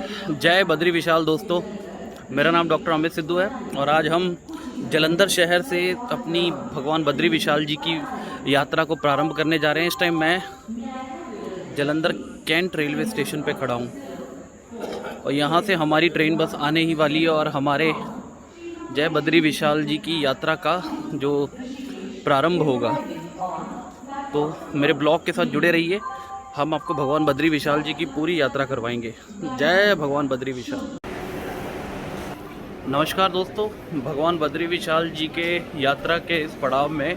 जय बद्री विशाल दोस्तों, मेरा नाम डॉक्टर अमित सिद्धू है और आज हम जालंधर शहर से अपनी भगवान बद्री विशाल जी की यात्रा को प्रारंभ करने जा रहे हैं। इस टाइम मैं जालंधर कैंट रेलवे स्टेशन पे खड़ा हूँ और यहाँ से हमारी ट्रेन बस आने ही वाली है और हमारे जय बद्री विशाल जी की यात्रा का जो प्रारंभ होगा। तो मेरे ब्लॉग के साथ जुड़े रहिए, हम आपको भगवान बद्री विशाल जी की पूरी यात्रा करवाएंगे। जय भगवान बद्री विशाल। नमस्कार दोस्तों, भगवान बद्री विशाल जी के यात्रा के इस पड़ाव में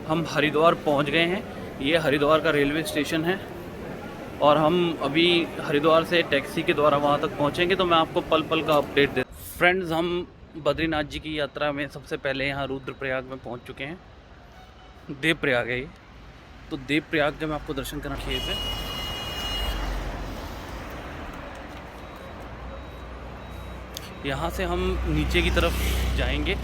हम हरिद्वार पहुंच गए हैं। ये हरिद्वार का रेलवे स्टेशन है और हम अभी हरिद्वार से टैक्सी के द्वारा वहां तक पहुंचेंगे, तो मैं आपको पल पल का अपडेट दे। फ्रेंड्स, हम बद्रीनाथ जी की यात्रा में सबसे पहले यहाँ रुद्रप्रयाग में पहुँच चुके हैं। देवप्रयाग है ये, तो देवप्रयाग जब मैं आपको दर्शन करना चाहिए थे। यहाँ से हम नीचे की तरफ जाएंगे।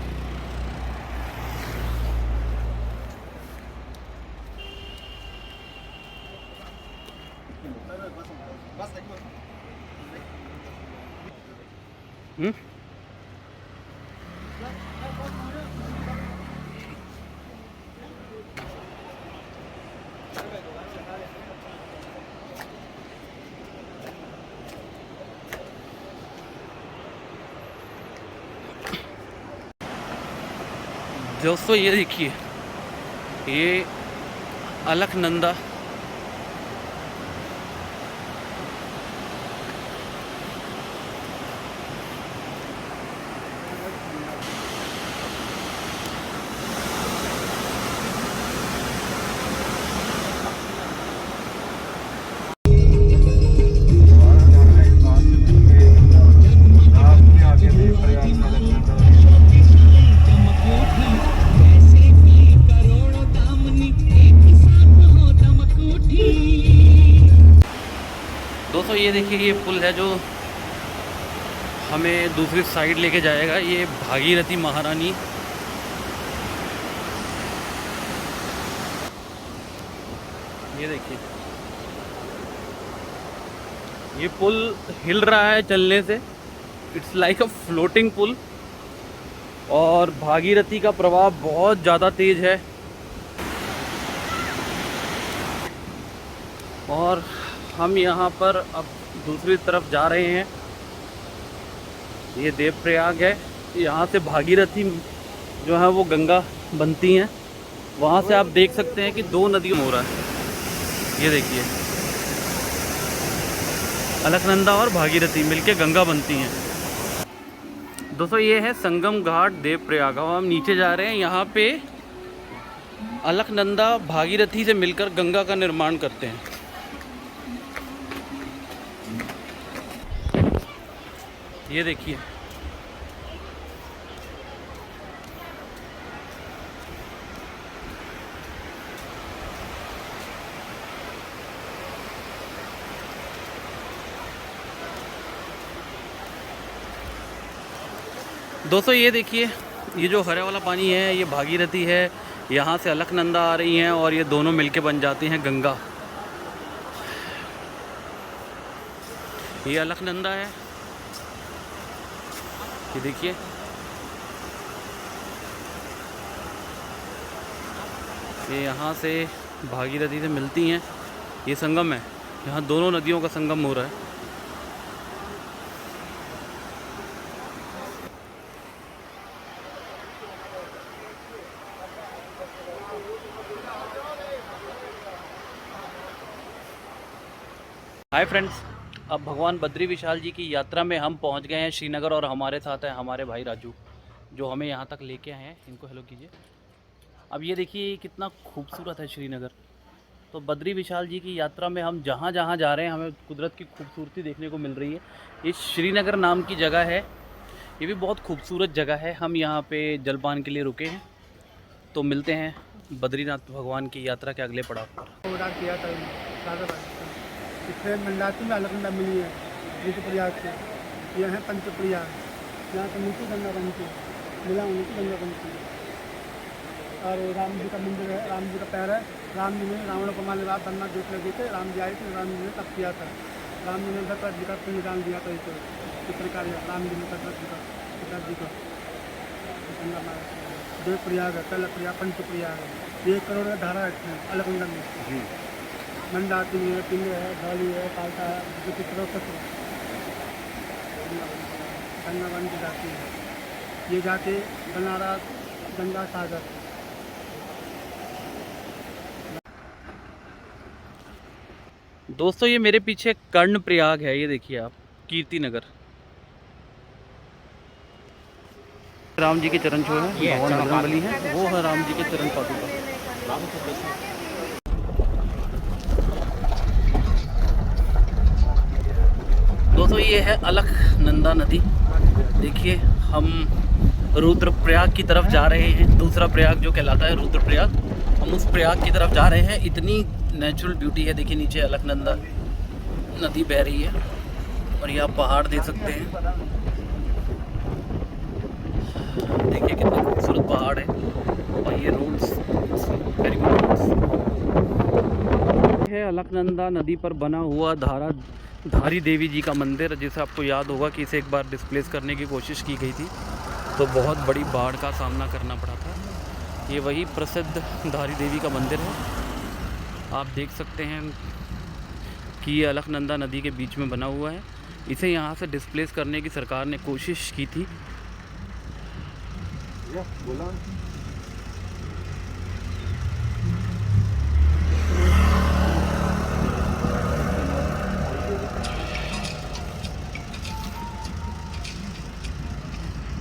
दोस्तों ये देखिए, ये अलकनंदा दोस्तों ये देखिए, ये पुल है जो हमें दूसरी साइड लेके जाएगा। ये भागीरथी महारानी, ये देखिए, ये पुल हिल रहा है चलने से। इट्स लाइक अ फ्लोटिंग पुल और भागीरथी का प्रवाह बहुत ज़्यादा तेज है। और हम यहाँ पर अब दूसरी तरफ जा रहे हैं। ये देवप्रयाग है, यहाँ से भागीरथी जो है वो गंगा बनती हैं। वहाँ से आप देख सकते हैं कि दो नदियों हो रहा है। ये देखिए, अलकनंदा और भागीरथी मिलके गंगा बनती हैं। दोस्तों ये है संगम घाट देवप्रयाग। अब हम नीचे जा रहे हैं। यहाँ पे अलकनंदा भागीरथी से मिलकर गंगा का निर्माण करते हैं। ये देखिए, दोस्तों ये देखिए, ये जो हरे वाला पानी है ये भागीरथी है। यहाँ से अलकनंदा आ रही हैं और ये दोनों मिलके बन जाती हैं गंगा। ये अलकनंदा है, ये देखिए। ये यहाँ से भागीरथी से मिलती हैं। ये संगम है, यहाँ दोनों नदियों का संगम हो रहा है। हाय फ्रेंड्स, अब भगवान बद्री विशाल जी की यात्रा में हम पहुंच गए हैं श्रीनगर और हमारे साथ है हमारे भाई राजू, जो हमें यहां तक लेके आए हैं। इनको हेलो कीजिए। अब ये देखिए कितना खूबसूरत है श्रीनगर। तो बद्री विशाल जी की यात्रा में हम जहां जहां जा रहे हैं हमें कुदरत की खूबसूरती देखने को मिल रही है। ये श्रीनगर नाम की जगह है, ये भी बहुत खूबसूरत जगह है। हम यहाँ पर जलपान के लिए रुके हैं, तो मिलते हैं बद्रीनाथ भगवान की यात्रा के अगले पड़ाव पर। इसमें मंडाती में अलकनंदा मिली है रुद्रप्रयाग से। यह है पंचप्रयाग, यहाँ से नीचे गंगा बनती है, मिला होने की गंगा बनती है। और राम जी का मंदिर है, राम जी का पैर है। राम जी ने रावण को मारने के बाद बनना देख लगे थे, राम जी आए थे, राम जी ने तप किया था। राम जी ने दशरथ जी का पिंडदान दिया था इस प्रकार राम जी ने दशरथ जी का पिताजी को गंगा माता देव प्रयाग है, तल प्रयाग, पंच प्रयाग है, 1 करोड़ का धारा है अलकनंदा में। मंदाकिनी है, पिंड है, धौली है, पालता है, जो पितरों को गंगा बन की जाती है। ये जाके बनारस गंगा सागर। दोस्तों ये मेरे पीछे कर्ण प्रयाग है, ये देखिए आप, कीर्ति नगर। राम जी के चरण छो है, भगवान बजरंगबली है, वो है राम जी के चरण पादुका। दोस्तों ये है अलकनंदा नदी। देखिए हम रुद्रप्रयाग की तरफ जा रहे हैं, दूसरा प्रयाग जो कहलाता है रुद्रप्रयाग, हम उस प्रयाग की तरफ जा रहे हैं। इतनी नेचुरल ब्यूटी है, देखिए नीचे अलकनंदा नदी बह रही है और ये आप पहाड़ देख सकते हैं। देखिए कितने खूबसूरत पहाड़ है और ये रोड्स, वेरी गुड रोड्स है। अलकनंदा नदी पर बना हुआ धारी देवी जी का मंदिर, जिसे आपको याद होगा कि इसे एक बार डिस्प्लेस करने की कोशिश की गई थी तो बहुत बड़ी बाढ़ का सामना करना पड़ा था। ये वही प्रसिद्ध धारी देवी का मंदिर है। आप देख सकते हैं कि ये अलकनंदा नदी के बीच में बना हुआ है। इसे यहाँ से डिस्प्लेस करने की सरकार ने कोशिश की थी।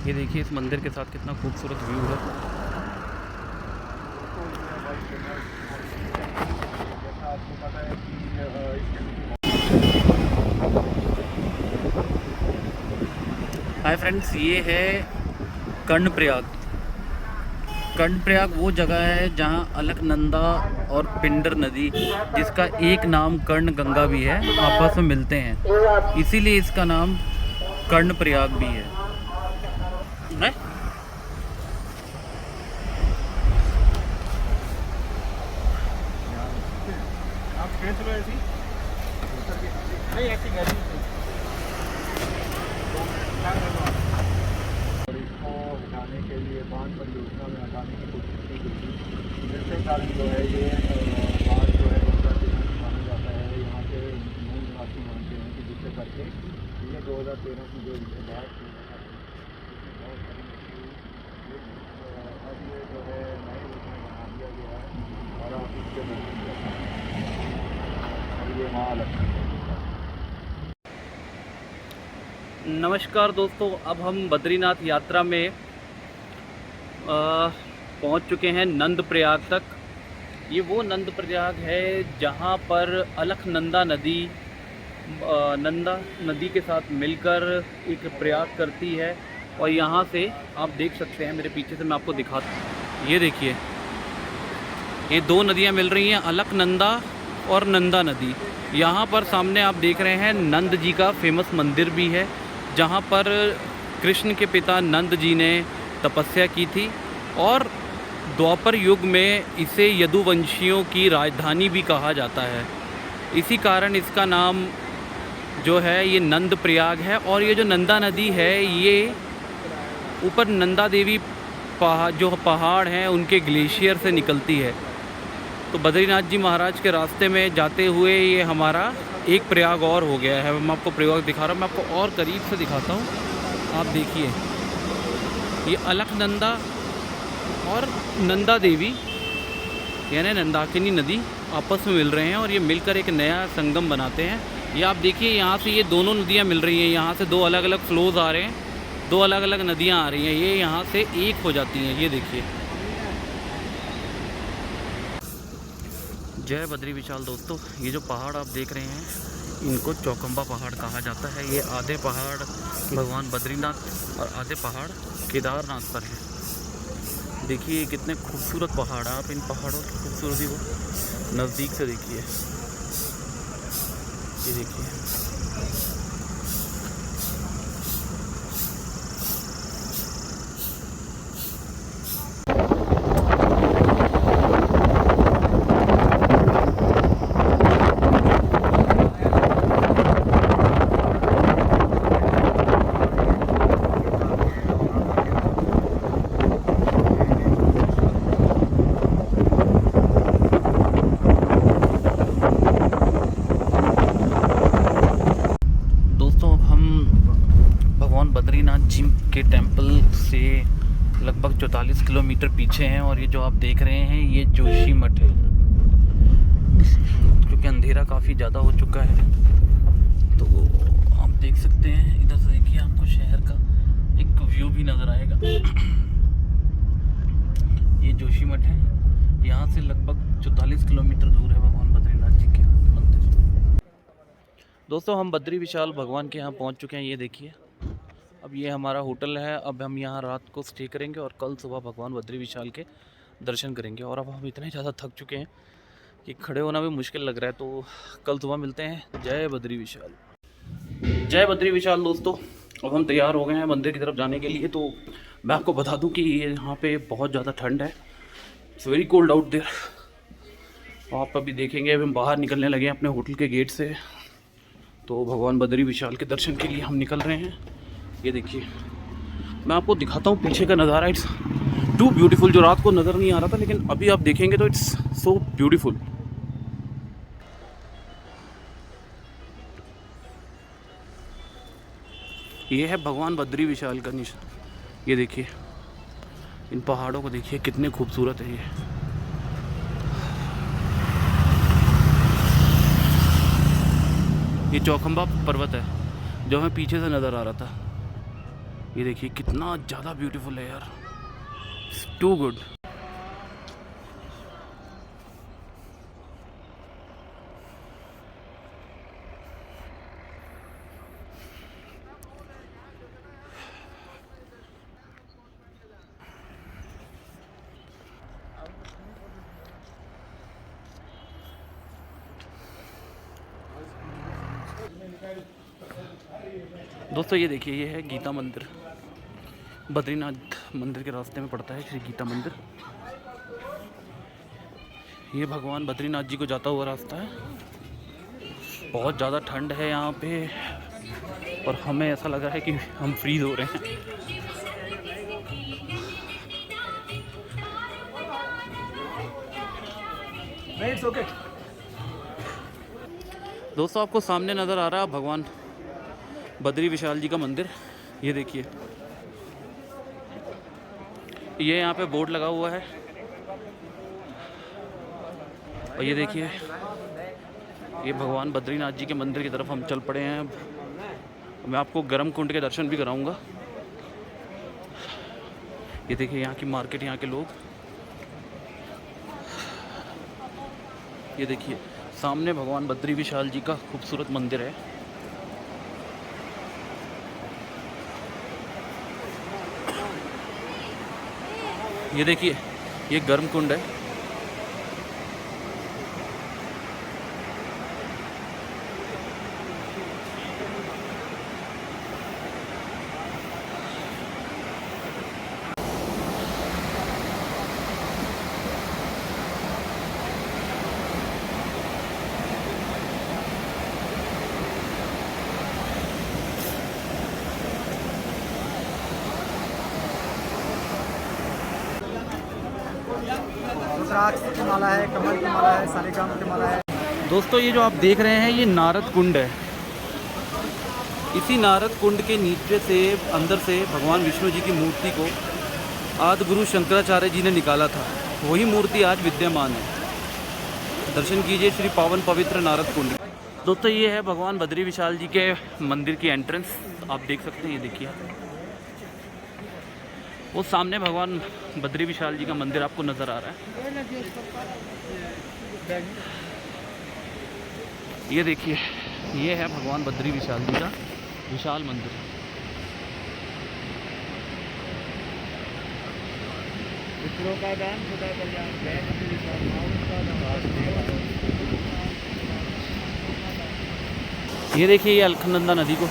ये देखिए इस मंदिर के साथ कितना खूबसूरत व्यू है। हाय फ्रेंड्स, ये है कर्णप्रयाग। कर्णप्रयाग वो जगह है जहाँ अलकनंदा और पिंडर नदी, जिसका एक नाम कर्ण गंगा भी है, आपस में मिलते हैं, इसीलिए इसका नाम कर्णप्रयाग भी है। नहीं ऐसी और इसको हटाने के लिए बांध परियोजना में हटाने की कोशिश की गई थी, जिसके कारण जो है ये बांध जो है माना जाता है, यहाँ के मूल निवासी मानते हैं कि जिससे करके ये 2013 की जो बाढ़ थी, अब ये जो है नए रूप में बना दिया गया है और आप इसके और ये वहाँ अलग। नमस्कार दोस्तों, अब हम बद्रीनाथ यात्रा में पहुंच चुके हैं नंद प्रयाग तक। ये वो नंद प्रयाग है जहां पर अलकनंदा नदी नंदा नदी के साथ मिलकर एक प्रयाग करती है। और यहाँ से आप देख सकते हैं, मेरे पीछे से मैं आपको दिखाता हूँ, ये देखिए ये दो नदियाँ मिल रही हैं, अलकनंदा और नंदा नदी। यहाँ पर सामने आप देख रहे हैं नंद जी का फेमस मंदिर भी है, जहाँ पर कृष्ण के पिता नंद जी ने तपस्या की थी और द्वापर युग में इसे यदुवंशियों की राजधानी भी कहा जाता है। इसी कारण इसका नाम जो है ये नंद प्रयाग है। और ये जो नंदा नदी है ये ऊपर नंदा देवी जो पहाड़ हैं उनके ग्लेशियर से निकलती है। तो बद्रीनाथ जी महाराज के रास्ते में जाते हुए ये हमारा एक प्रयाग और हो गया है। मैं आपको प्रयाग दिखा रहा हूँ, मैं आपको और करीब से दिखाता हूँ। आप देखिए ये अलकनंदा और नंदा देवी यानी नंदाकिनी नदी आपस में मिल रहे हैं और ये मिलकर एक नया संगम बनाते हैं। ये आप देखिए यहाँ से ये दोनों नदियाँ मिल रही हैं, यहाँ से दो अलग अलग फ्लोज आ रहे हैं, दो अलग अलग नदियाँ आ रही हैं, ये यहाँ से एक हो जाती हैं। ये देखिए, जय बद्री विशाल। दोस्तों ये जो पहाड़ आप देख रहे हैं इनको चौकंबा पहाड़ कहा जाता है। ये आधे पहाड़ भगवान बद्रीनाथ और आधे पहाड़ केदारनाथ पर हैं। देखिए कितने खूबसूरत पहाड़ हैं, आप इन पहाड़ों की खूबसूरती को नज़दीक से देखिए। ये देखिए किलोमीटर पीछे हैं और ये जो आप देख रहे हैं ये जोशी मठ है, क्योंकि अंधेरा काफ़ी ज़्यादा हो चुका है। तो आप देख सकते हैं, इधर से देखिए आपको शहर का एक व्यू भी नज़र आएगा। ये जोशी मठ है, यहाँ से लगभग 44 किलोमीटर दूर है भगवान बद्रीनाथ जी के मंदिर। दोस्तों हम बद्री विशाल भगवान के यहाँ पहुँच चुके हैं। ये देखिए, अब ये हमारा होटल है। अब हम यहाँ रात को स्टे करेंगे और कल सुबह भगवान बद्री विशाल के दर्शन करेंगे। और अब हम इतने ज़्यादा थक चुके हैं कि खड़े होना भी मुश्किल लग रहा है। तो कल सुबह मिलते हैं। जय बद्री विशाल। जय बद्री विशाल। दोस्तों अब हम तैयार हो गए हैं मंदिर की तरफ जाने के लिए। तो मैं आपको बता दूं कि ये यहाँ पे बहुत ज़्यादा ठंड है। It's very cold out there. आप अभी देखेंगे, अभी हम बाहर निकलने लगे हैं अपने होटल के गेट से। तो भगवान बद्री विशाल के दर्शन के लिए हम निकल रहे हैं। ये देखिए, मैं आपको दिखाता हूँ पीछे का नज़ारा। It's too beautiful. जो रात को नज़र नहीं आ रहा था, लेकिन अभी आप देखेंगे तो इट्स सो ब्यूटीफुल। ये है भगवान बद्री विशाल का निशान। ये देखिए, इन पहाड़ों को देखिए कितने खूबसूरत है। ये चौखंबा पर्वत है जो हमें पीछे से नज़र आ रहा था। ये देखिए कितना ज़्यादा ब्यूटीफुल है यार, इट्स टू गुड। दोस्तों ये देखिए, ये है गीता मंदिर। बद्रीनाथ मंदिर के रास्ते में पड़ता है श्री गीता मंदिर। ये भगवान बद्रीनाथ जी को जाता हुआ रास्ता है। बहुत ज़्यादा ठंड है यहाँ पे और हमें ऐसा लग रहा है कि हम फ्रीज हो रहे हैं। दोस्तों आपको सामने नज़र आ रहा है भगवान बद्री विशाल जी का मंदिर। ये देखिए, ये यहाँ पे बोर्ड लगा हुआ है। और ये देखिए, ये भगवान बद्रीनाथ जी के मंदिर की तरफ हम चल पड़े हैं। अब मैं आपको गर्म कुंड के दर्शन भी कराऊंगा। ये देखिए यहाँ की मार्केट, यहाँ के लोग। ये देखिए सामने भगवान बद्री विशाल जी का खूबसूरत मंदिर है। ये देखिए, ये गर्म कुंड है। रुद्राक्ष की माला है, कमल की माला है, सालिग्राम की माला है। दोस्तों ये जो आप देख रहे हैं ये नारद कुंड है। इसी नारद कुंड के नीचे से, अंदर से भगवान विष्णु जी की मूर्ति को आदि गुरु शंकराचार्य जी ने निकाला था। वही मूर्ति आज विद्यमान है। दर्शन कीजिए श्री पावन पवित्र नारद कुंड। दोस्तों ये है भगवान बद्री विशाल जी के मंदिर की एंट्रेंस। आप देख सकते हैं, ये देखिए वो सामने भगवान बद्री विशाल जी का मंदिर आपको नज़र आ रहा है। ये देखिए, ये है भगवान बद्री विशाल जी का विशाल मंदिर। पितरों का दान, खुदा कल्याण। ये देखिए, ये अलखनंदा नदी को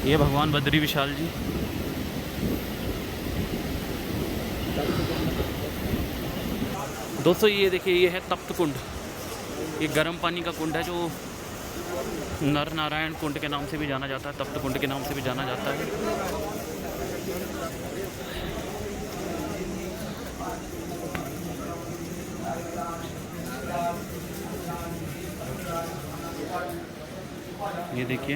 ये भगवान बद्री विशाल जी। दोस्तों ये देखिए, ये है तप्त कुंड। ये गर्म पानी का कुंड है जो नर नारायण कुंड के नाम से भी जाना जाता है, तप्त कुंड के नाम से भी जाना जाता है। ये देखिए,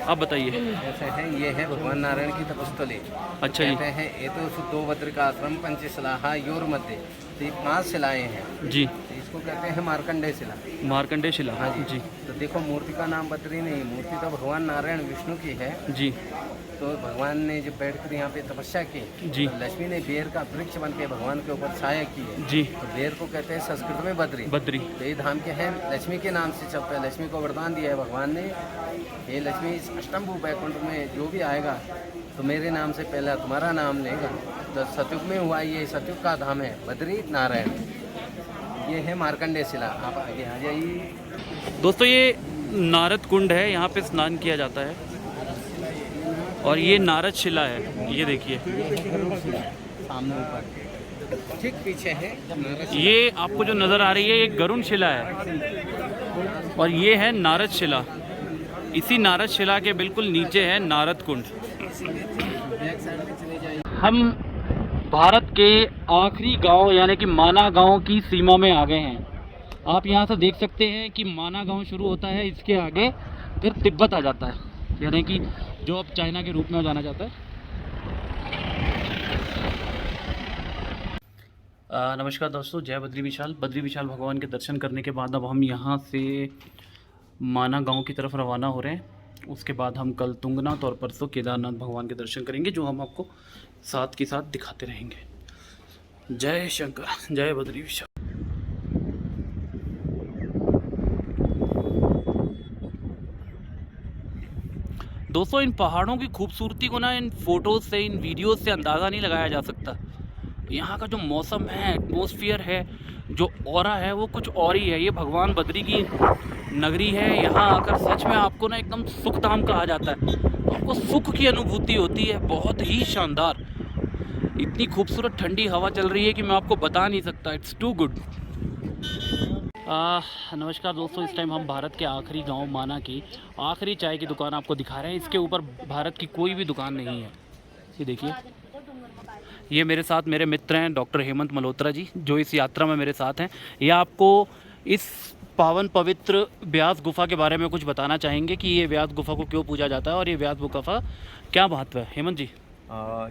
आप बताइए। ऐसे है, ये है भगवान नारायण की तपस्थली। अच्छा जी। कहते हैं ये तो शुद्धोभद्र का आश्रम पंचशिला योर मध्य, तो ये 5 शिलाएं हैं। जी, तो इसको कहते हैं मार्कंडेय शिला। मार्कंडेय शिला। हाँ जी। जी तो देखो मूर्ति का नाम बद्री नहीं, मूर्ति तो भगवान नारायण विष्णु की है। जी तो भगवान ने जब बैठकर यहाँ पे तपस्या की, जी तो लक्ष्मी ने बेर का वृक्ष बन के भगवान के ऊपर छाया की है। जी। तो बेर को कहते हैं संस्कृत में बद्री। बद्री। तो ये धाम के हैं, लक्ष्मी के नाम से चलता है। लक्ष्मी को वरदान दिया है भगवान ने, ये लक्ष्मी इस अष्टम्भू बैकुंठ में जो भी आएगा तो मेरे नाम से पहला तुम्हारा नाम लेगा। तो सतयुग में हुआ, ये सतयुग का धाम है बद्री नारायण। ये है मार्कंडेय शिला। आप आगे आ जाइए। दोस्तों, ये नारद कुंड है, यहाँ पे स्नान किया जाता है और ये नारद शिला है। ये देखिए, सामने ऊपर ठीक पीछे है नारद शिला। ये आपको जो नज़र आ रही है ये गरुण शिला है और ये है नारद शिला। इसी नारद शिला के बिल्कुल नीचे है नारद कुंड। बैक साइड में चले जाइए। हम भारत के आखिरी गांव यानी कि माना गांव की सीमा में आ गए हैं। आप यहां से देख सकते हैं कि माना गांव शुरू होता है, इसके आगे फिर तिब्बत आ जाता है, यानी कि जो अब चाइना के रूप में जाना जाता है। नमस्कार दोस्तों, जय बद्री विशाल। बद्री विशाल भगवान के दर्शन करने के बाद अब हम यहाँ से माना गांव की तरफ रवाना हो रहे हैं। उसके बाद हम कल तुंगनाथ और परसों केदारनाथ भगवान के दर्शन करेंगे, जो हम आपको साथ के साथ दिखाते रहेंगे। जय शंकर, जय बद्री विशाल। दोस्तों, इन पहाड़ों की खूबसूरती को ना इन फोटोज से, इन वीडियोस से अंदाज़ा नहीं लगाया जा सकता। यहाँ का जो मौसम है, एटमॉस्फेयर है, जो ऑरा है, वो कुछ और ही है। ये भगवान बद्री की नगरी है। यहाँ आकर सच में आपको ना एकदम सुख धाम कहा जाता है। आपको सुख की अनुभूति होती है, बहुत ही शानदार। इतनी खूबसूरत ठंडी हवा चल रही है कि मैं आपको बता नहीं सकता। It's too good. नमस्कार दोस्तों, इस टाइम हम भारत के आखिरी गांव माना की आखिरी चाय की दुकान आपको दिखा रहे हैं। इसके ऊपर भारत की कोई भी दुकान नहीं है। ये देखिए, ये मेरे साथ मेरे मित्र हैं डॉक्टर हेमंत मल्होत्रा जी, जो इस यात्रा में मेरे साथ हैं। ये आपको इस पावन पवित्र व्यास गुफा के बारे में कुछ बताना चाहेंगे कि ये व्यास गुफा को क्यों पूजा जाता है और ये व्यास गुफा क्या महत्व है। हेमंत जी।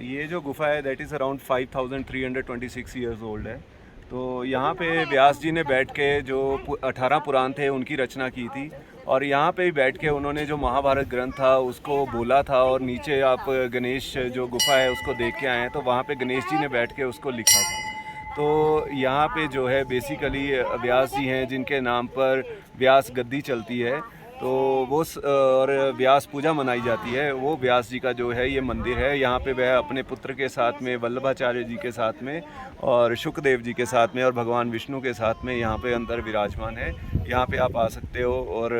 ये जो गुफा है that is around 5326 years old है। तो यहाँ पे व्यास जी ने बैठ के जो 18 पुराण थे उनकी रचना की थी, और यहाँ पे ही बैठ के उन्होंने जो महाभारत ग्रंथ था उसको बोला था। और नीचे आप गणेश जो गुफा है उसको देख के आए हैं, तो वहाँ पे गणेश जी ने बैठ के उसको लिखा था। तो यहाँ पे जो है बेसिकली व्यास जी हैं जिनके नाम पर व्यास गद्दी चलती है, तो वो और व्यास पूजा मनाई जाती है। वो व्यास जी का जो है ये मंदिर है। यहाँ पे वह अपने पुत्र के साथ में, वल्लभाचार्य जी के साथ में और शुकदेव जी के साथ में और भगवान विष्णु के साथ में यहाँ पे अंदर विराजमान है। यहाँ पे आप आ सकते हो, और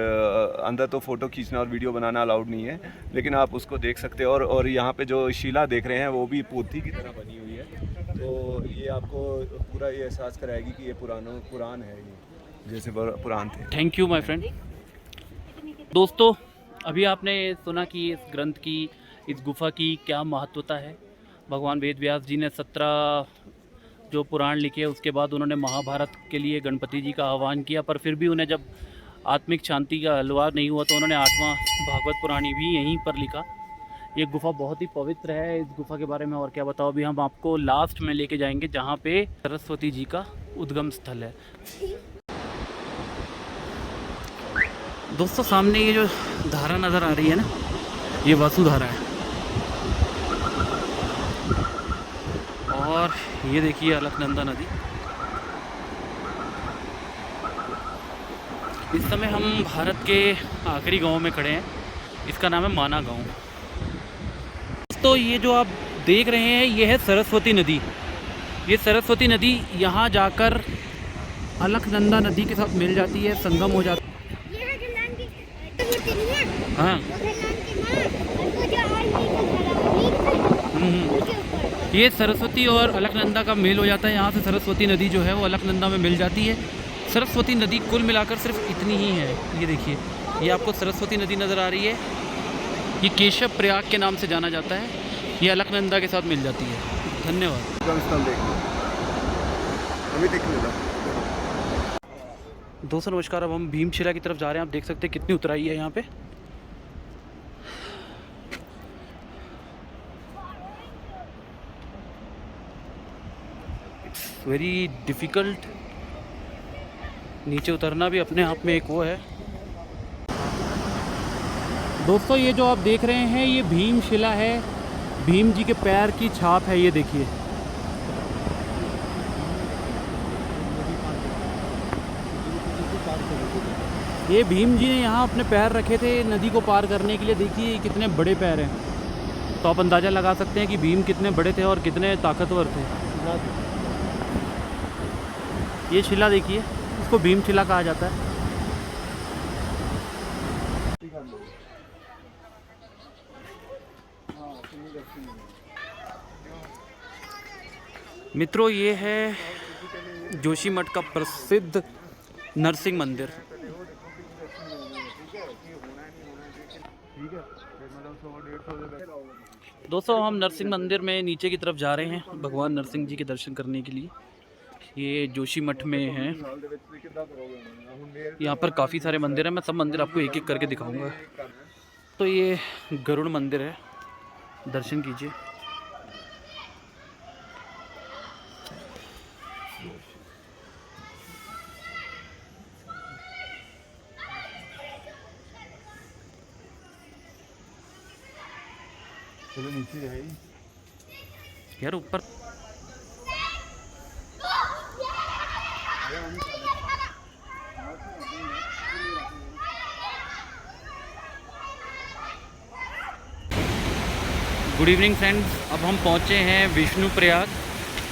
अंदर तो फ़ोटो खींचना और वीडियो बनाना अलाउड नहीं है, लेकिन आप उसको देख सकते हो। और यहाँ पे जो शिला देख रहे हैं वो भी पोथी की तरह बनी हुई है। तो ये आपको पूरा ये एहसास कराएगी कि ये पुराण है, ये जैसे पुराण थे। Thank you my friend. दोस्तों, अभी आपने सुना कि इस ग्रंथ की, इस गुफा की क्या महत्वता है। भगवान वेद व्यास जी ने 17 जो पुराण लिखे, उसके बाद उन्होंने महाभारत के लिए गणपति जी का आह्वान किया, पर फिर भी उन्हें जब आत्मिक शांति का हलवा नहीं हुआ तो उन्होंने 8वां भागवत पुराण भी यहीं पर लिखा। ये गुफा बहुत ही पवित्र है। इस गुफा के बारे में और क्या बताओ, अभी हम आपको लास्ट में लेके जाएंगे जहाँ पे सरस्वती जी का उद्गम स्थल है। दोस्तों, सामने ये जो धारा नज़र आ रही है ना, ये वसुधारा है। और ये देखिए अलकनंदा नदी। इस समय हम भारत के आखिरी गांव में खड़े हैं। इसका नाम है माना गांव। दोस्तों, ये जो आप देख रहे हैं ये है सरस्वती नदी। ये सरस्वती नदी यहाँ जाकर अलकनंदा नदी के साथ मिल जाती है, संगम हो जाता है। हाँ, ये सरस्वती और अलकनंदा का मेल हो जाता है। यहाँ से सरस्वती नदी जो है वो अलकनंदा में मिल जाती है। सरस्वती नदी कुल मिलाकर सिर्फ इतनी ही है। ये देखिए, ये आपको सरस्वती नदी नज़र आ रही है। ये केशव प्रयाग के नाम से जाना जाता है। ये अलकनंदा के साथ मिल जाती है। धन्यवाद। अभी देख लेना। दोस्तों नमस्कार, अब हम भीमशिला की तरफ जा रहे हैं। आप देख सकते हैं कितनी उतराई है यहाँ पे। It's very difficult. नीचे उतरना भी अपने आप में एक वो है। दोस्तों ये जो आप देख रहे हैं ये भीमशिला है, भीम जी के पैर की छाप है। ये देखिए, ये भीम जी ने यहाँ अपने पैर रखे थे नदी को पार करने के लिए। देखिए ये कितने बड़े पैर हैं, तो आप अंदाज़ा लगा सकते हैं कि भीम कितने बड़े थे और कितने ताकतवर थे। ये शिला देखिए, इसको भीमशिला कहा जाता है। मित्रों ये है जोशीमठ का प्रसिद्ध नरसिंह मंदिर। दोस्तों हम नरसिंह मंदिर में नीचे की तरफ जा रहे हैं भगवान नरसिंह जी के दर्शन करने के लिए। ये जोशीमठ में है। यहाँ पर काफ़ी सारे मंदिर हैं, मैं सब मंदिर आपको एक एक करके दिखाऊंगा। तो ये गरुड़ मंदिर है, दर्शन कीजिए। चलो नीचे जाइए यार ऊपर गुड इवनिंग फ्रेंड्स, अब हम पहुंचे हैं विष्णु प्रयाग।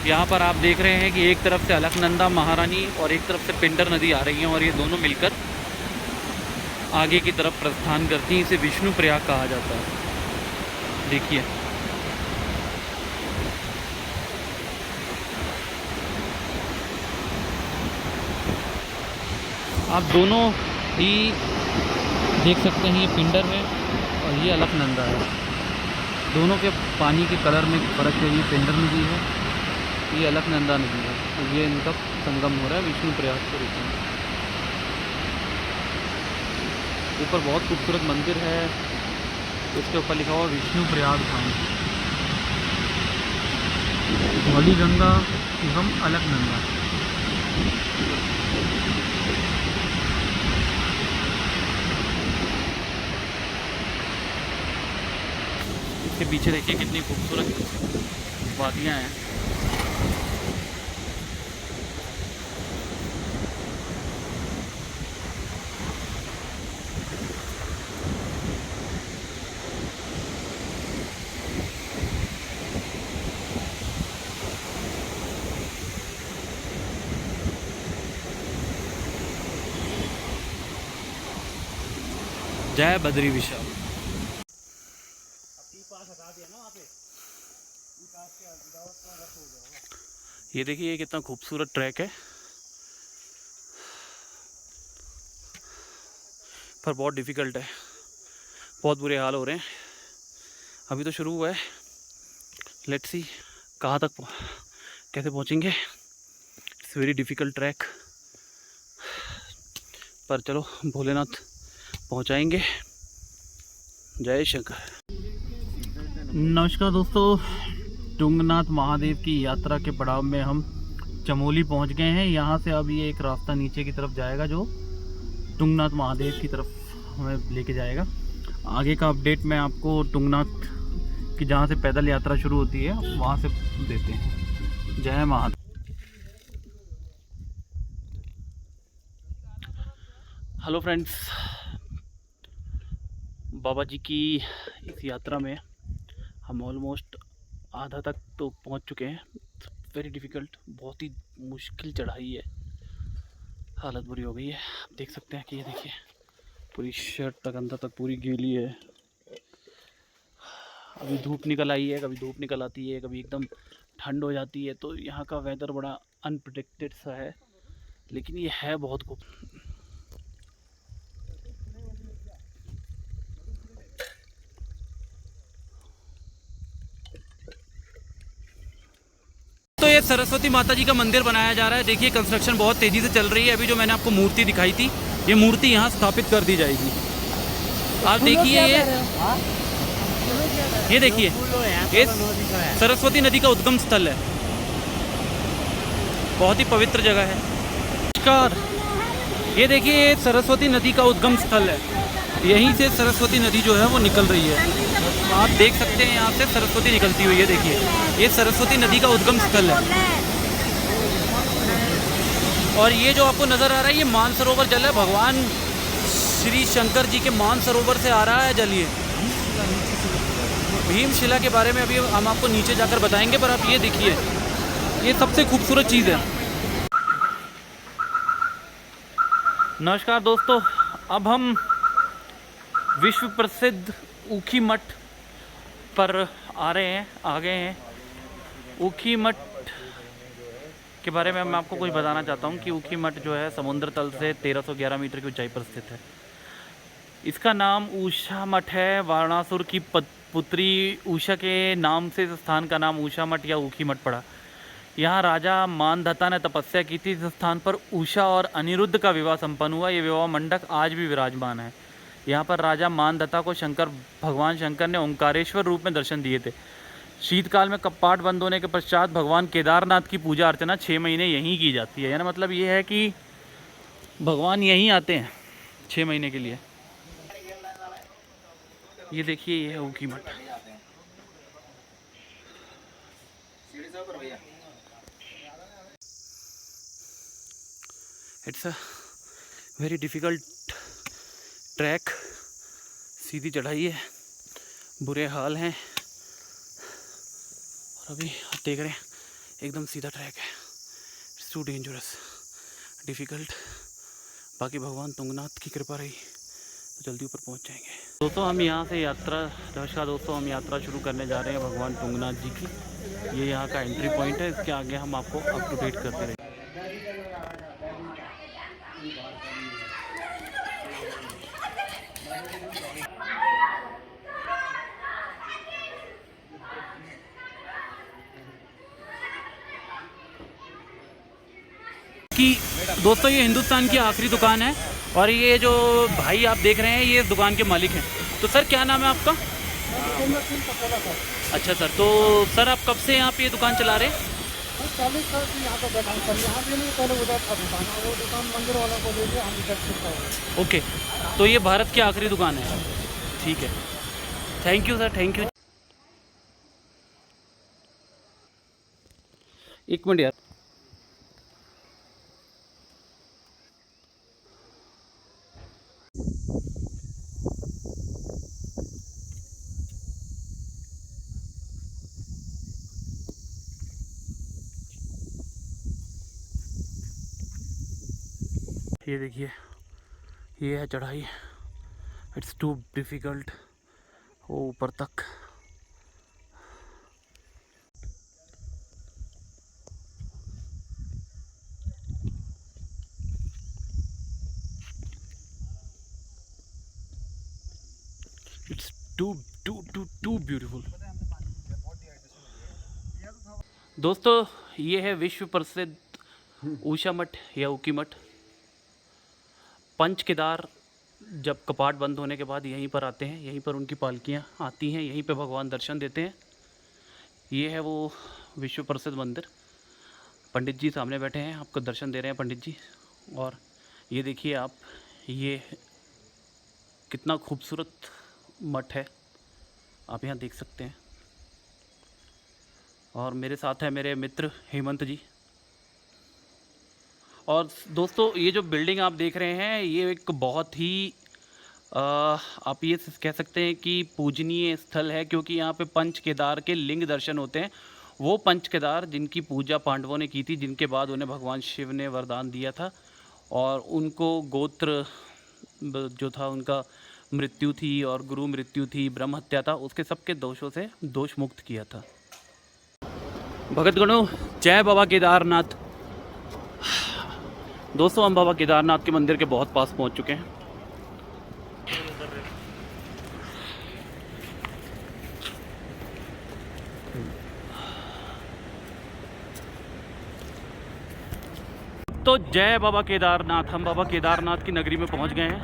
यहाँ पर आप देख रहे हैं कि एक तरफ से अलकनंदा महारानी और एक तरफ से पिंडर नदी आ रही हैं और ये दोनों मिलकर आगे की तरफ प्रस्थान करती हैं। इसे विष्णु प्रयाग कहा जाता है। देखिए आप दोनों ही देख सकते हैं, ये पिंडर है और ये अलकनंदा है। दोनों के पानी के कलर में फ़र्क है। ये पिंडर नदी है, ये अलकनंदा नदी है, तो ये इनका संगम हो रहा है विष्णु प्रयाग के रूप में। ऊपर बहुत खूबसूरत मंदिर है, इसके ऊपर लिखा हुआ विष्णु प्रयाग धाम, धौली गंगा एवं अलकनंदा। इसके पीछे देखिए कितनी खूबसूरत वादियाँ हैं। जय बद्री विशाल। ये देखिए ये कितना खूबसूरत ट्रैक है, पर बहुत डिफ़िकल्ट है, बहुत बुरे हाल हो रहे हैं। अभी तो शुरू हुआ है, लेट्स सी कहाँ तक कैसे पहुँचेंगे। इट्स वेरी डिफ़िकल्ट ट्रैक, पर चलो भोलेनाथ पहुँचाएंगे। जय शंकर। नमस्कार दोस्तों, तुंगनाथ महादेव की यात्रा के पड़ाव में हम चमोली पहुंच गए हैं। यहाँ से अब ये एक रास्ता नीचे की तरफ जाएगा जो तुंगनाथ महादेव की तरफ हमें लेके जाएगा। आगे का अपडेट मैं आपको तुंगनाथ की जहाँ से पैदल यात्रा शुरू होती है वहाँ से देते हैं। जय महादेव। हेलो फ्रेंड्स, बाबा जी की इस यात्रा में हम ऑलमोस्ट आधा तक तो पहुंच चुके हैं। वेरी डिफ़िकल्ट, बहुत ही मुश्किल चढ़ाई है, हालत बुरी हो गई है। आप देख सकते हैं कि ये देखिए पूरी शर्ट तक अंदर तक पूरी गीली है। अभी धूप निकल आई है, कभी धूप निकल आती है, कभी एकदम ठंड हो जाती है। तो यहाँ का वेदर बड़ा अनप्रेडिक्टेड सा है, लेकिन ये है बहुत खूब। तो ये सरस्वती माता जी का मंदिर बनाया जा रहा है। देखिए कंस्ट्रक्शन बहुत तेज़ी से चल रही है। अभी जो मैंने आपको मूर्ति दिखाई थी, ये मूर्ति यहाँ स्थापित कर दी जाएगी। आप देखिए ये देखिए, ये सरस्वती नदी का उद्गम स्थल है। बहुत ही पवित्र जगह है। नमस्कार, ये देखिए ये सरस्वती नदी का उद्गम स्थल है। यहीं से सरस्वती नदी जो है वो निकल रही है। आप देख सकते हैं यहाँ से सरस्वती निकलती हुई है। देखिए ये सरस्वती नदी का उद्गम स्थल है। और ये जो आपको नज़र आ रहा है ये मानसरोवर जल है। भगवान श्री शंकर जी के मानसरोवर से आ रहा है जल। ये भीमशिला के बारे में अभी हम आपको नीचे जाकर बताएंगे, पर आप ये देखिए, ये सबसे खूबसूरत चीज़ है। नमस्कार दोस्तों, अब हम विश्व प्रसिद्ध ऊखी मठ पर आ गए हैं। ऊखी मठ के बारे में मैं आपको कुछ बताना चाहता हूँ कि ऊखी मठ जो है समुद्र तल से 1311 मीटर की ऊंचाई पर स्थित है। इसका नाम उषा मठ है। वारणासुर की पुत्री उषा के नाम से इस स्थान का नाम उषा मठ या ऊखी मठ पड़ा। यहाँ राजा मानधता ने तपस्या की थी। इस स्थान पर उषा और अनिरुद्ध का विवाह संपन्न हुआ। ये विवाह मंडप आज भी विराजमान है। यहाँ पर राजा मानधता को भगवान शंकर ने ओंकारेश्वर रूप में दर्शन दिए थे। शीतकाल में कपाट बंद होने के पश्चात भगवान केदारनाथ की पूजा अर्चना 6 महीने यहीं की जाती है। यानी मतलब ये है कि भगवान यहीं आते हैं 6 महीने के लिए। ये देखिए ये है Ukhimath. It's a very difficult track. सीधी चढ़ाई है, बुरे हाल हैं। और अभी आप देख रहे हैं एकदम सीधा ट्रैक है। It's too dangerous, difficult. बाकी भगवान तुंगनाथ की कृपा रही तो जल्दी ऊपर पहुंच जाएंगे। दोस्तों हम यहाँ से नमस्कार दोस्तों, हम यात्रा शुरू करने जा रहे हैं भगवान तुंगनाथ जी की। ये यहाँ का एंट्री पॉइंट है। इसके आगे हम आपको अप टू डेट करते रहेंगे। कि दोस्तों ये हिंदुस्तान की आखिरी दुकान है और ये जो भाई आप देख रहे हैं ये इस दुकान के मालिक हैं। तो सर क्या नाम है आपका? अच्छा सर, तो सर आप कब से यहाँ पे ये दुकान चला रहे हैं? 40 साल से यहाँ पर बैठा हूँ सर। यहाँ भी नहीं, पहले उधर था दुकान, वो दुकान मंदिर वाला को दे दिया, हम इधर शिफ्ट हो गए। ओके, तो ये भारत की आखिरी दुकान है। ठीक है, thank you sir, thank you. एक मिनट यार। ये देखिए ये है चढ़ाई। It's too difficult. वो ऊपर तक इट्स टू ब्यूटीफुल। दोस्तों ये है विश्व प्रसिद्ध उषा मठ या ऊखी मठ। पंच केदार जब कपाट बंद होने के बाद यहीं पर आते हैं, यहीं पर उनकी पालकियाँ आती हैं, यहीं पे भगवान दर्शन देते हैं। ये है वो विश्व प्रसिद्ध मंदिर। पंडित जी सामने बैठे हैं, आपको दर्शन दे रहे हैं पंडित जी। और ये देखिए आप, ये कितना खूबसूरत मठ है, आप यहाँ देख सकते हैं। और मेरे साथ है मेरे मित्र हेमंत जी। और दोस्तों ये जो बिल्डिंग आप देख रहे हैं ये एक बहुत ही आप ये कह सकते हैं कि पूजनीय स्थल है, क्योंकि यहाँ पे पंच केदार के लिंग दर्शन होते हैं। वो पंच केदार जिनकी पूजा पांडवों ने की थी, जिनके बाद उन्हें भगवान शिव ने वरदान दिया था और उनको गोत्र जो था उनका मृत्यु थी और गुरु मृत्यु थी, ब्रह्म हत्या था, उसके सबके दोषों से दोष मुक्त किया था। भगतगणों जय बाबा केदारनाथ। दोस्तों हम बाबा केदारनाथ के मंदिर के बहुत पास पहुंच चुके हैं। भक्तों जय बाबा केदारनाथ। हम बाबा केदारनाथ की नगरी में पहुंच गए हैं।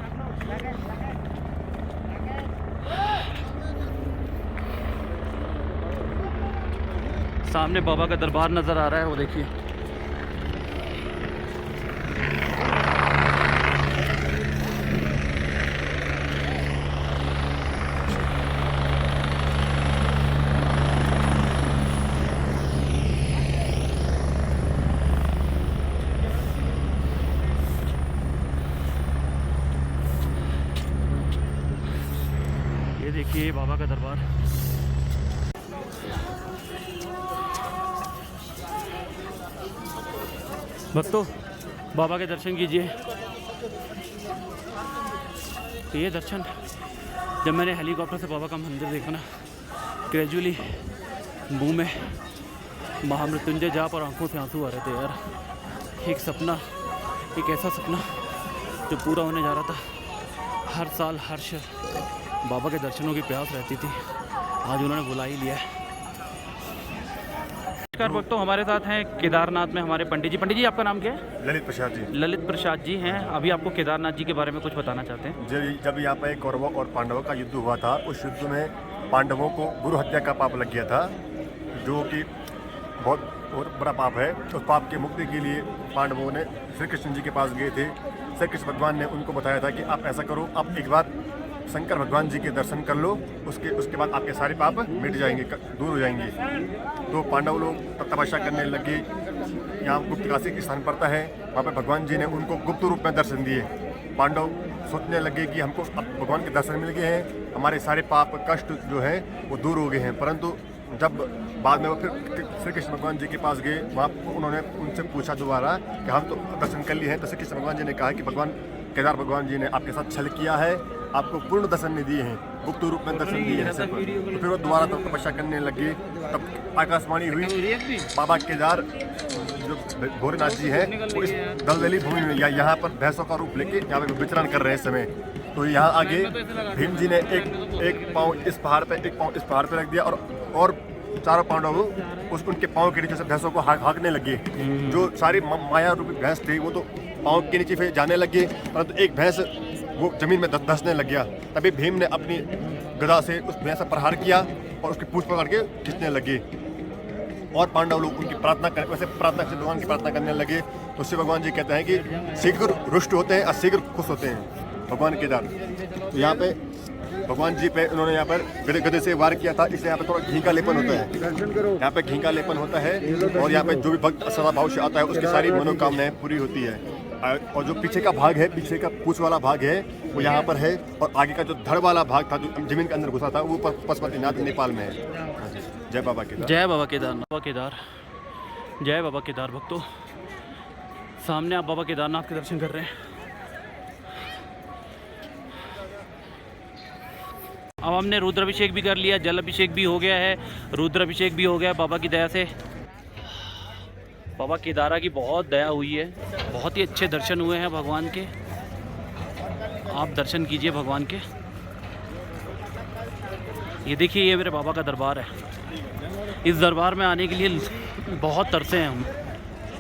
सामने बाबा का दरबार नजर आ रहा है, वो देखिए। ये देखिए बाबा का दरबार। भक्तों बाबा के दर्शन कीजिए। तो ये दर्शन जब मैंने हेलीकॉप्टर से बाबा का मंदिर देखा ना, ग्रेजुअली मुंह में महामृत्युंजय जाप और आंखों से आंसू आ रहे थे यार। एक सपना, एक ऐसा सपना जो पूरा होने जा रहा था। हर साल हर बाबा के दर्शनों की प्यास रहती थी, आज उन्होंने बुला ही लिया है। नमस्कार भक्तों, हमारे साथ हैं केदारनाथ में हमारे पंडित जी। पंडित जी आपका नाम क्या है? ललित प्रसाद जी। ललित प्रसाद जी हैं। अभी आपको केदारनाथ जी के बारे में कुछ बताना चाहते हैं? जब यहाँ पे कौरवों और पांडवों का युद्ध हुआ था, उस युद्ध में पांडवों को गुरु हत्या का पाप लग गया था, जो कि बहुत बड़ा पाप है। उस पाप की मुक्ति के लिए पांडवों ने श्री कृष्ण जी के पास गए थे। श्री कृष्ण भगवान ने उनको बताया था कि आप ऐसा करो, आप एक बार शंकर भगवान जी के दर्शन कर लो, उसके बाद आपके सारे पाप मिट जाएंगे, दूर हो जाएंगे। तो पांडव लोग तपस्या करने लगे। यहाँ गुप्तकाशी की स्थान पड़ता है, वहाँ पर भगवान जी ने उनको गुप्त रूप में दर्शन दिए। पांडव सोचने लगे कि हमको अब भगवान के दर्शन मिल गए हैं, हमारे सारे पाप कष्ट जो है वो दूर हो गए हैं। परंतु जब बाद में वो फिर श्री कृष्ण भगवान जी के पास गए, वहाँ उन्होंने उनसे पूछा दोबारा कि हम तो दर्शन कर लिए हैं। तो श्री कृष्ण भगवान जी ने कहा कि भगवान केदार भगवान जी ने आपके साथ छल किया है, आपको पूर्ण दर्शन नहीं दिए हैं, गुप्त रूप में दर्शन दिए हैं सिर्फ। तो फिर वो दोबारा तब तपस्या करने लगे। तब आकाशवाणी हुई, बाबा केदार जो भोलेनाथ जी हैं वो इस दलदली भूमि में या यहाँ पर भैंसों का रूप लेके यहाँ पे विचरण कर रहे हैं इस समय। तो यहाँ आगे भीम जी ने एक पाँव इस पहाड़ पे, एक पाँव इस पहाड़ पे रख दिया और चारों पांडव उनके पाँव के नीचे से भैंसों को हाँकने लगे। जो सारी माया रूपी भैंस थी वो तो पाँव के नीचे फिर जाने लगे, परंतु एक भैंस वो जमीन में धंसने लग गया। तभी भीम ने अपनी गदा से उस भैंस पर प्रहार किया और उसकी पूंछ पकड़ के खींचने लगे। और पांडव लोग उनकी प्रार्थना कर वैसे प्रार्थना से भगवान की प्रार्थना करने लगे। तो शिव भगवान जी कहते हैं कि शीघ्र रुष्ट होते हैं और शीघ्र खुश होते हैं भगवान केदार। तो यहाँ पे भगवान जी पे उन्होंने यहाँ पर गदे से वार किया था, इसलिए यहाँ पे थोड़ा घी का लेपन होता है। यहाँ पे घी का लेपन होता है और यहाँ पे जो भी भक्त सदा भाव से आता है उसकी सारी मनोकामनाएं पूरी होती है। और जो पीछे का भाग है, पीछे का पूंछ वाला भाग है वो यहाँ पर है, और आगे का जो धड़ वाला भाग था जो जमीन के अंदर घुसा था वो पशुपतिनाथ नेपाल में है। जय बाबा केदार। जय बाबा केदारनाथ। बाबा केदार, जय बाबा केदार। भक्तों सामने आप बाबा केदारनाथ के दर्शन कर रहे हैं। अब हमने रुद्र अभिषेक भी कर लिया, जल अभिषेक भी हो गया है, रुद्र अभिषेक भी हो गया बाबा की दया से। बाबा केदारा की बहुत दया हुई है, बहुत ही अच्छे दर्शन हुए हैं भगवान के। आप दर्शन कीजिए भगवान के। ये देखिए, ये मेरे बाबा का दरबार है। इस दरबार में आने के लिए बहुत तरसे हैं हम,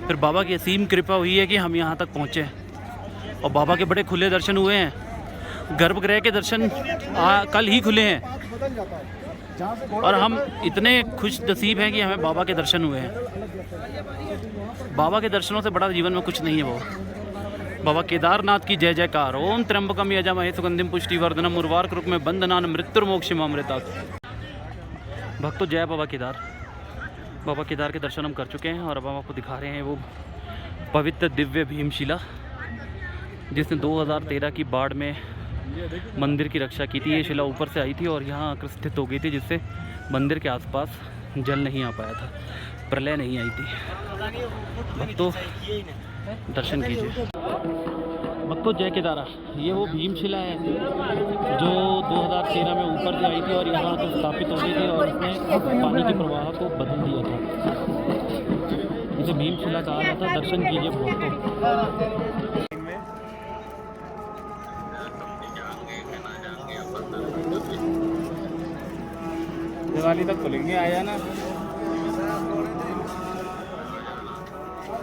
फिर बाबा की असीम कृपा हुई है कि हम यहाँ तक पहुँचे। और बाबा के बड़े खुले दर्शन हुए हैं। गर्भगृह के दर्शन कल ही खुले हैं और हम इतने खुश नसीब हैं कि हमें बाबा के दर्शन हुए हैं। बाबा के दर्शनों से बड़ा जीवन में कुछ नहीं है। वो बाबा केदारनाथ की जय जयकार। ओम त्र्यंबकम यजामहे सुगंधिम पुष्टिवर्धनम उर्वारुक में बंधनान मृत्युर्मोक्षमामृतात्। भक्तों जय बाबा केदार। बाबा केदार के दर्शन हम कर चुके हैं और अब हम आपको दिखा रहे हैं वो पवित्र दिव्य भीमशिला, जिसने 2013 की बाढ़ में मंदिर की रक्षा की थी। ये शिला ऊपर से आई थी और यहाँ आकर स्थित हो गई थी, जिससे मंदिर के आसपास जल नहीं आ पाया था, प्रलय नहीं आई थी। भक्तों दर्शन कीजिए। भक्तों जय केदारा। ये वो भीमशिला है जो 2013 में ऊपर से आई थी और यहाँ तो स्थापित हो गई थी और इसने पानी के प्रवाह को बदल दिया था। इसे भीमशिला कहा जाता है। दर्शन कीजिए भक्तों। दिवाली तक खुलेंगे, आया ना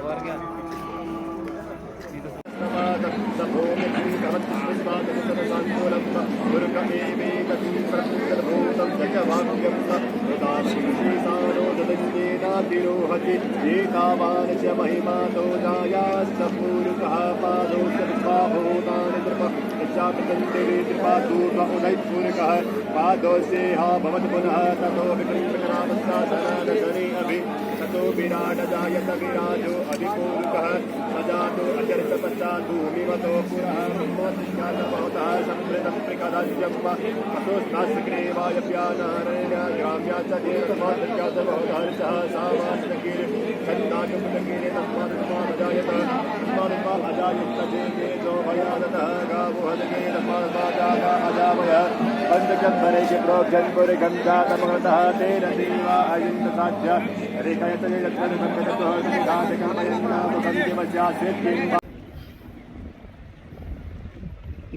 और क्या। तिरोहति एतावान् च महिमा तो जायाश्च पूर्वकः पादौ च विश्वाभूतानि चापतन्त्रे त्रिपादूर्व उदयपूर्वकः पादोऽस्येहा भवति पुनः ततो विक्रमनामस्यासनादशने अभि ततो विराट जायत विराजो अधिपूर्वकः सजातो अचरित पश्चाद्भूमिमतो पुरः ब्रह्मोत्स्यातमहतः सम्प्रदं प्रकदाज्यम्ब ततोस्नास्क्रेवाय प्यानारेण ग्राम्या च देवतमात्यातमहतः सामान्यकीर छन्दानुपतकीरे तस्मादजायत अजायत जेतो भयानतः गावोहदके तस्मादजाता अजामय पञ्चचत्वरे च प्रोक्षन्पुरगन्धातमहतः तेन देवा अयन्त साध्य रेखयतले यत्तनुबन्धतः घातकामयन्नामसन्त्यमस्यास्येत्किं।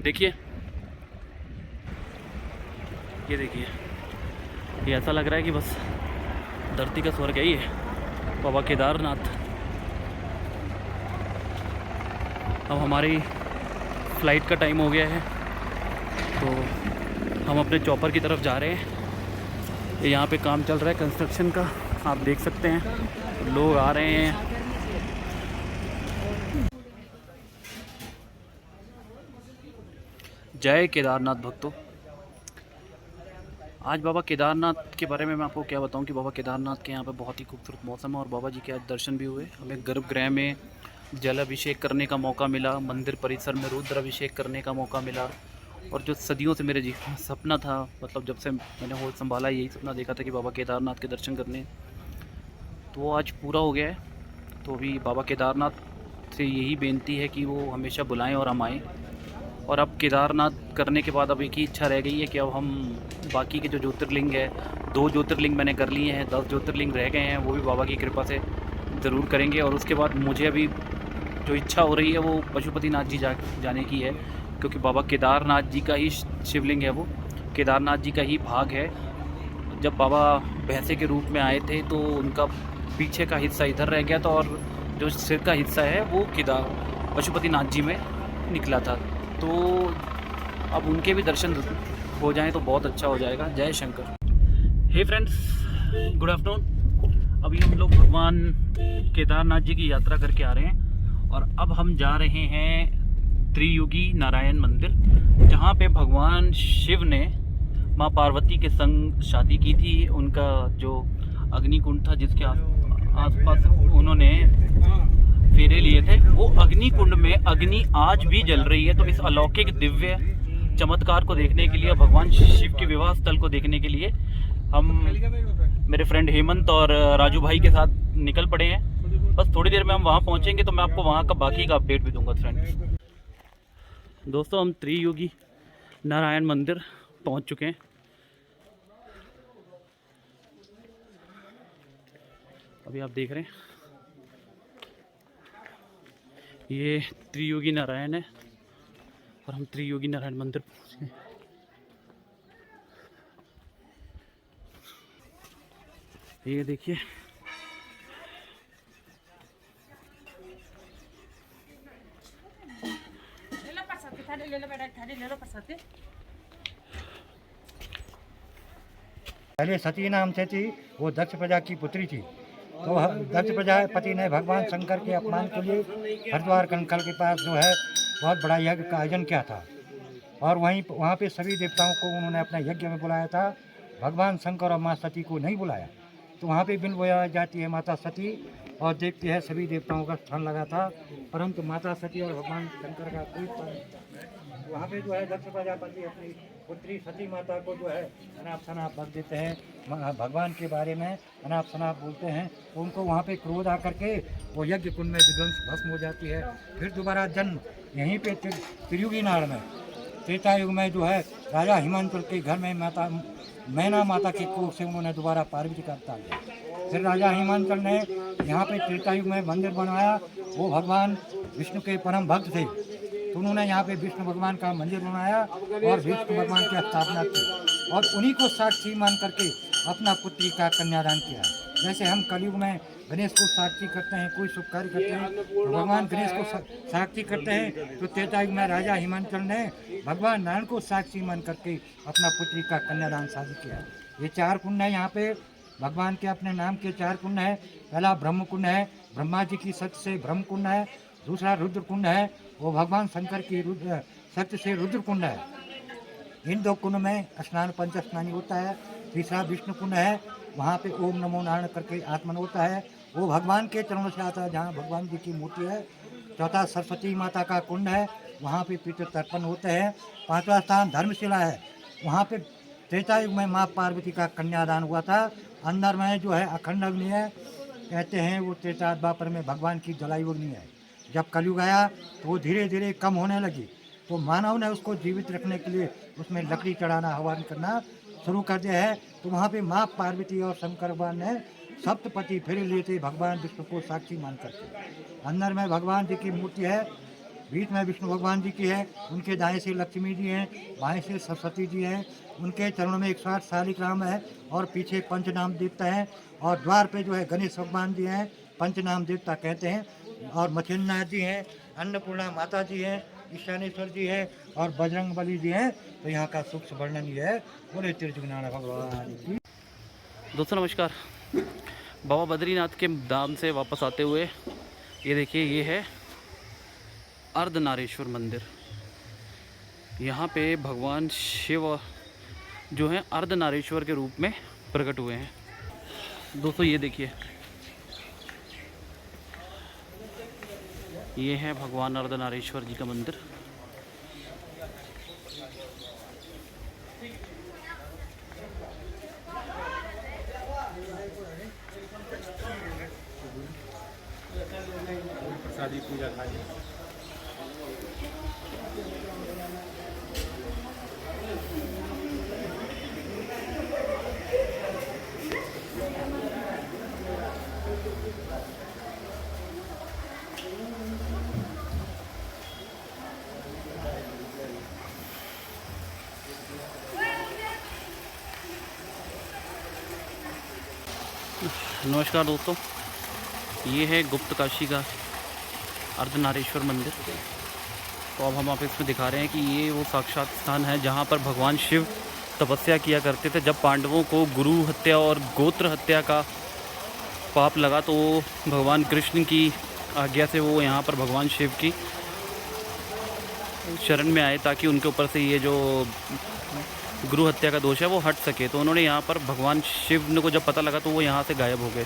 देखिए, ये देखिए, ये ऐसा लग रहा है कि बस धरती का स्वर्ग है ये बाबा केदारनाथ। अब हमारी फ़्लाइट का टाइम हो गया है, तो हम अपने चॉपर की तरफ जा रहे हैं। यहाँ पे काम चल रहा है कंस्ट्रक्शन का, आप देख सकते हैं लोग आ रहे हैं। जय केदारनाथ भक्तों। आज बाबा केदारनाथ के बारे में मैं आपको क्या बताऊं कि बाबा केदारनाथ के यहाँ पे बहुत ही खूबसूरत मौसम है और बाबा जी के आज दर्शन भी हुए। हमें गर्भगृह में जल अभिषेक करने का मौका मिला, मंदिर परिसर में रुद्र अभिषेक करने का मौका मिला, और जो सदियों से मेरे जीवन सपना था, मतलब जब से मैंने होश संभाला यही सपना देखा था कि बाबा केदारनाथ के दर्शन करने, तो वो आज पूरा हो गया है। तो अभी बाबा केदारनाथ से यही बेनती है कि वो हमेशा बुलाएं और हम आएँ। और अब केदारनाथ करने के बाद अब एक ही इच्छा रह गई है कि अब हम बाकी के जो ज्योतिर्लिंग है, 2 ज्योतिर्लिंग मैंने कर लिए हैं, 10 ज्योतिर्लिंग रह गए हैं, वो भी बाबा की कृपा से ज़रूर करेंगे। और उसके बाद मुझे अभी जो इच्छा हो रही है वो पशुपतिनाथ जी जाने की है, क्योंकि बाबा केदारनाथ जी का ही शिवलिंग है, वो केदारनाथ जी का ही भाग है। जब बाबा भैंसे के रूप में आए थे तो उनका पीछे का हिस्सा इधर रह गया था और जो सिर का हिस्सा है वो पशुपतिनाथ जी में निकला था। तो अब उनके भी दर्शन हो जाएं तो बहुत अच्छा हो जाएगा। जय Shankar. Hey friends, good afternoon. अभी हम लोग भगवान केदारनाथ जी की यात्रा करके आ रहे हैं और अब हम जा रहे हैं त्रियुगी नारायण मंदिर, जहाँ पे भगवान शिव ने माँ पार्वती के संग शादी की थी। उनका जो अग्निकुंड था जिसके आसपास उन्होंने फेरे लिए थे, वो अग्निकुंड में अग्नि आज भी जल रही है। तो इस अलौकिक दिव्य चमत्कार को देखने के लिए, भगवान शिव के विवाह स्थल को देखने के लिए हम मेरे फ्रेंड हेमंत और राजू भाई के साथ निकल पड़े हैं। बस थोड़ी देर में हम वहाँ पहुँचेंगे तो मैं आपको वहाँ का बाकी का अपडेट भी दूंगा। फ्रेंड दोस्तों, हम त्रियुगी नारायण मंदिर पहुँच चुके हैं। अभी आप देख रहे हैं ये त्रियुगी नारायण है और हम त्रियुगी नारायण मंदिर पहुँचे। ये देखिए, पहले सती नाम से थी, वो दक्ष प्रजा की पुत्री थी। तो दक्ष प्रजापति ने भगवान शंकर के अपमान के लिए हरिद्वार कंकल के पास जो है बहुत बड़ा यज्ञ का आयोजन किया था और वहाँ पे सभी देवताओं को उन्होंने अपने यज्ञ में बुलाया था। भगवान शंकर और माँ सती को नहीं बुलाया। तो वहाँ पे बिन बुलाई जाती है माता सती और देखती है सभी देवताओं का स्थान लगा था, परंतु माता सती और भगवान शंकर का कोई स्थान नहीं था। वहाँ पे जो है दक्ष प्रजापति अपनी पुत्री सती माता को जो है अनाप शनाप बक देते हैं, भगवान के बारे में अनाप शनाप बोलते हैं। तो उनको वहाँ पे क्रोध आकर के वो यज्ञ कुंड में विध्वंस भस्म हो जाती है। फिर दोबारा जन्म यहीं पे त्रियुगी नाड़ में त्रेता युग में जो है राजा हिमांचल के घर में माता मैना माता के कोख से उन्होंने दोबारा पार्वती का अवतार लिया। फिर राजा हिमांचल ने यहाँ पे त्रेता युग में मंदिर बनवाया। वो भगवान विष्णु के परम भक्त थे, तो उन्होंने यहाँ पे विष्णु भगवान का मंदिर बनाया और विष्णु भगवान की स्थापना की और उन्हीं को साक्षी मान करके अपना पुत्री का कन्यादान किया। जैसे हम कलयुग में गणेश को साक्षी करते हैं, कोई शुभ कार्य करते हैं तो भगवान गणेश को साक्षी करते हैं। तो त्रेता युग में राजा हिमांचल ने भगवान नारायण को साक्षी मान करके अपना पुत्री का कन्यादान शादी किया। ये 4 कुंड है यहाँ पे। भगवान के अपने नाम के 4 कुंड है। पहला ब्रह्म कुंड है, ब्रह्मा जी की शक्ति से ब्रह्म कुंड है। दूसरा रुद्र कुंड है, वो भगवान शंकर की शक्ति से रुद्र कुंड है। इन 2 कुंड में स्नान पंच स्नानी होता है। तीसरा विष्णु कुंड है, वहाँ पे ओम नमो नारायण करके आत्मन होता है, वो भगवान के चरणों से आता है, जहाँ भगवान जी की मूर्ति है। चौथा सरस्वती माता का कुंड है, वहाँ पे पितृ तर्पण होते हैं। 5वां स्थान धर्मशिला है, वहाँ पे त्रेता युग में माँ पार्वती का कन्यादान हुआ था। अंदर में जो है अखंड अग्नि है, कहते हैं वो त्रेता द्वापर में भगवान की जलाई अग्नि है। जब कलयुग आया तो वो धीरे धीरे कम होने लगी, तो मानव ने उसको जीवित रखने के लिए उसमें लकड़ी चढ़ाना हवन करना शुरू कर दिया है। तो वहाँ पे माँ पार्वती और शंकर भगवान ने सप्तपति फिर लिए थे भगवान विष्णु को साक्षी मान करके। अंदर में भगवान जी की मूर्ति है, बीच में विष्णु भगवान जी की है, उनके दाएं से लक्ष्मी जी हैं, बाएं से सरस्वती जी हैं। उनके चरणों में 108 शालिग्राम है और पीछे पंचनाम देवता है। और द्वार पे जो है गणेश भगवान जी हैं, पंचनाम देवता कहते हैं। और मछिन्नाथ जी हैं, अन्नपूर्णा माता जी हैं, ईशानेश्वर जी है और बजरंग बली जी हैं। तो यहाँ का सूक्ष्म वर्णन ये है। बोले त्रिजुगनारायण भगवान की। दोस्तों नमस्कार। बाबा बद्रीनाथ के धाम से वापस आते हुए ये देखिए, ये है अर्धनारीश्वर मंदिर। यहाँ पे भगवान शिव जो हैं अर्धनारीश्वर के रूप में प्रकट हुए हैं। दोस्तों ये देखिए, ये है भगवान अर्धनारीश्वर जी का मंदिर। प्रसादी पूजा खाली। नमस्कार दोस्तों, ये है गुप्त काशी का अर्धनारीश्वर मंदिर। तो अब हम आप इसमें दिखा रहे हैं कि ये वो साक्षात स्थान है जहाँ पर भगवान शिव तपस्या किया करते थे। जब पांडवों को गुरु हत्या और गोत्र हत्या का पाप लगा तो भगवान कृष्ण की आज्ञा से वो यहाँ पर भगवान शिव की शरण में आए, ताकि उनके ऊपर से ये जो गुरु हत्या का दोष है वो हट सके। तो उन्होंने यहाँ पर भगवान शिव को जब पता लगा तो वो यहाँ से गायब हो गए।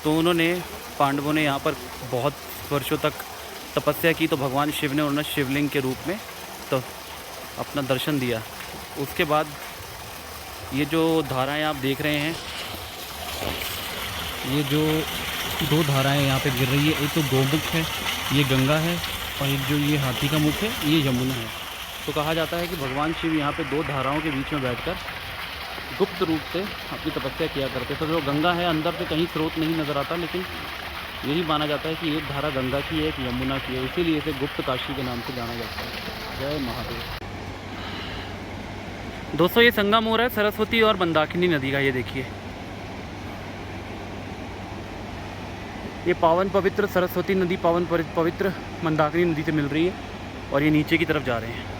तो उन्होंने पांडवों ने यहाँ पर बहुत वर्षों तक तपस्या की, तो भगवान शिव ने उन्हें शिवलिंग के रूप में तो अपना दर्शन दिया। उसके बाद ये जो धाराएं आप देख रहे हैं, ये जो 2 धाराएं यहाँ पे गिर रही है, एक तो गोमुख है, ये गंगा है, और एक जो ये हाथी का मुख है, ये यमुना है। तो कहा जाता है कि भगवान शिव यहाँ पे 2 धाराओं के बीच में बैठकर गुप्त रूप से अपनी तपस्या किया करते थे। तो जो गंगा है अंदर से कहीं स्रोत नहीं नज़र आता, लेकिन यही माना जाता है कि एक धारा गंगा की है, एक यमुना की है, इसीलिए इसे गुप्त काशी के नाम से जाना जाता है। जय महादेव। दोस्तों ये संगम हो रहा है सरस्वती और मंदाकिनी नदी का। ये देखिए, ये पावन पवित्र सरस्वती नदी पावन पवित्र मंदाकिनी नदी से मिल रही है, और ये नीचे की तरफ जा रहे हैं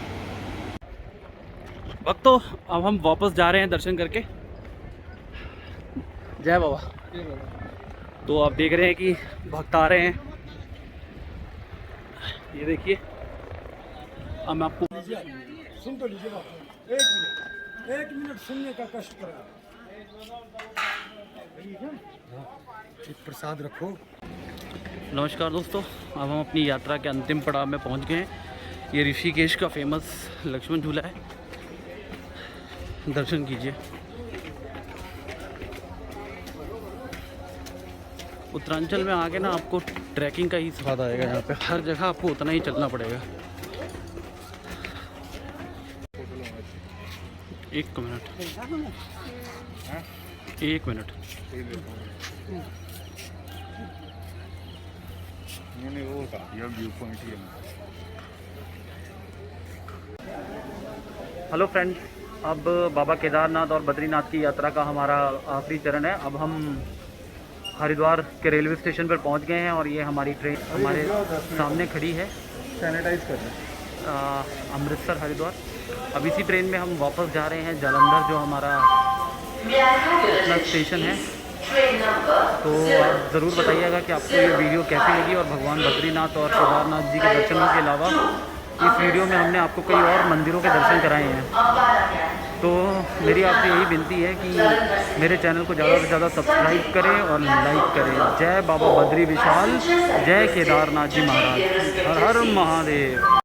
भक्तों। अब हम वापस जा रहे हैं दर्शन करके। जय बाबा। तो आप देख रहे हैं कि भक्त आ रहे हैं। ये देखिए, अब मैं आपको सुन तो लीजिए बाबा, 1 मिनट सुनने का कष्ट करा। एक प्रसाद रखो। नमस्कार दोस्तों, अब हम अपनी यात्रा के अंतिम पड़ाव में पहुंच गए हैं। ये ऋषिकेश का फेमस लक्ष्मण झूला है, दर्शन कीजिए। उत्तरांचल में आके ना आपको ट्रैकिंग का ही स्वाद आएगा। यहाँ पे हर जगह आपको उतना ही चलना पड़ेगा। 1 मिनट, 1 मिनट। हेलो फ्रेंड्स, अब बाबा केदारनाथ और बद्रीनाथ की यात्रा का हमारा आखिरी चरण है। अब हम हरिद्वार के रेलवे स्टेशन पर पहुंच गए हैं, और ये हमारी ट्रेन हमारे सामने खड़ी है। सैनिटाइज कर रहे हैं। अमृतसर हरिद्वार। अब इसी ट्रेन में हम वापस जा रहे हैं जालंधर, जो हमारा अपना स्टेशन है। तो आप ज़रूर बताइएगा कि आपको ये वीडियो कैसी लगी, और भगवान बद्रीनाथ और केदारनाथ जी के दर्शनों के अलावा इस वीडियो में हमने आपको कई और मंदिरों के दर्शन कराए हैं। तो मेरी आपसे यही विनती है कि मेरे चैनल को ज़्यादा से ज़्यादा सब्सक्राइब करें और लाइक करें। जय बाबा बद्री विशाल, जय केदारनाथ जी महाराज, हर हर महादेव।